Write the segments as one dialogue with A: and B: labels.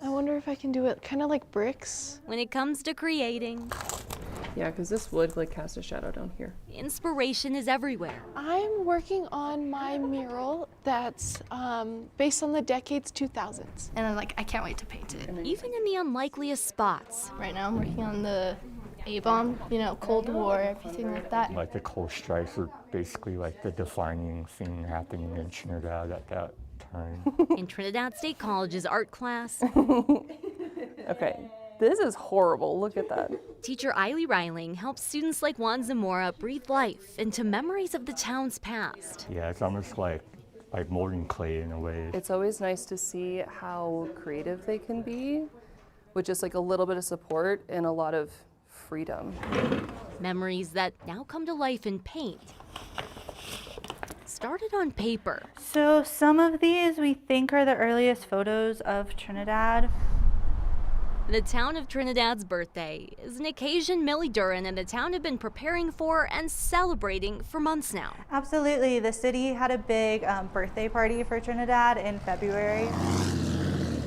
A: I wonder if I can do it kind of like bricks.
B: When it comes to creating,
C: Yeah, because this would like cast a shadow down here.
B: inspiration is everywhere.
A: I'm working on my mural that's based on the decades 2000s.
D: And I can't wait to paint it.
B: Even in the unlikeliest spots.
D: Right now I'm working on the A-bomb, Cold War, everything like that.
E: Like the coal strikes were basically like the defining thing happening in Trinidad at that time.
B: In Trinidad State College's art class,
C: Okay, this is horrible. Look at that.
B: teacher Eiley Riling helps students like Juan Zamora breathe life into memories of the town's past.
E: Yeah, it's almost like molding clay in a way.
C: It's always nice to see how creative they can be with just like a little bit of support and a lot of freedom.
B: Memories that now come to life in paint. Started on paper.
F: So some of these we think are the earliest photos of Trinidad.
B: The town of Trinidad's birthday is an occasion Millie Duran and the town have been preparing for and celebrating for months now.
F: Absolutely, the city had a big birthday party for Trinidad in February.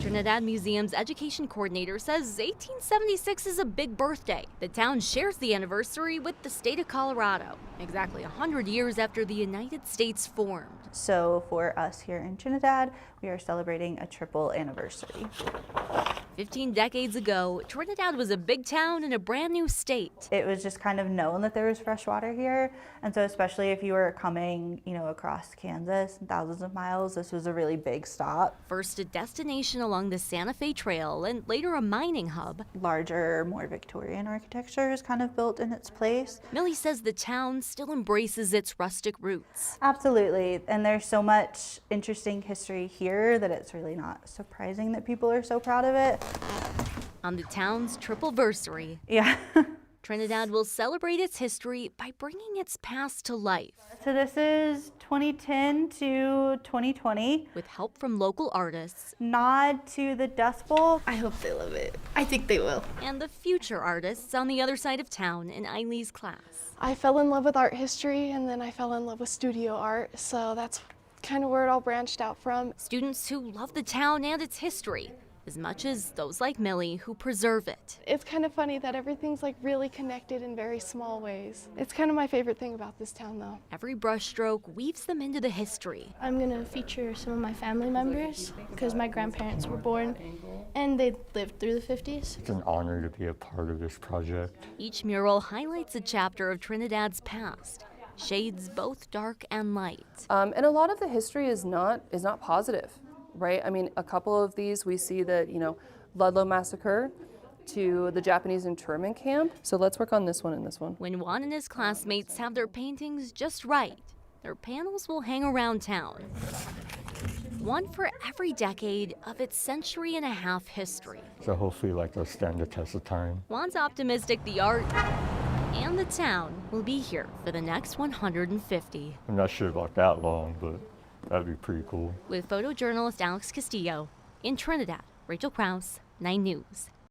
B: Trinidad Museum's education coordinator says 1876 is a big birthday. The town shares the anniversary with the state of Colorado, exactly 100 years after the United States formed.
F: So for us here in Trinidad, we are celebrating a triple anniversary.
B: 15 decades ago, Trinidad was a big town in a brand new state.
F: It was just kind of known that there was fresh water here. And so especially if you were coming, across Kansas, thousands of miles, this was a really big stop.
B: First a destination along the Santa Fe Trail and later a mining hub.
F: Larger, more Victorian architecture is kind of built in its place.
B: Millie says the town still embraces its rustic roots.
F: Absolutely. And there's so much interesting history here that it's really not surprising that people are so proud of it.
B: On the town's triple-versary,
F: Yeah.
B: Trinidad will celebrate its history by bringing its past to life.
F: So this is 2010 to 2020.
B: With help from local artists
F: Nod to the Dust Bowl.
D: I hope they love it. I think they will.
B: and the future artists on the other side of town in Eiley's class.
A: I fell in love with art history and then I fell in love with studio art, so that's kind of where it all branched out from.
B: Students who love the town and its history, as much as those like Millie who preserve it.
A: It's kind of funny that everything's really connected in very small ways. It's kind of my favorite thing about this town though.
B: Every brushstroke weaves them into the history.
D: I'm going to feature some of my family members because my grandparents were born and they lived through the 50s.
E: It's an honor to be a part of this project.
B: Each mural highlights a chapter of Trinidad's past, shades both dark and light.
C: And a lot of the history is not positive, right? I mean, a couple of these we see that, Ludlow Massacre to the Japanese internment camp. So let's work on this one and this one.
B: When Juan and his classmates have their paintings just right, their panels will hang around town. One for every decade of its century-and-a-half history.
E: So hopefully they'll stand the test of time.
B: Juan's optimistic the art and the town will be here for the next 150.
E: I'm not sure about that long, but that'd be pretty cool.
B: With photojournalist Alex Castillo, in Trinidad, Rachel Krause, 9 News.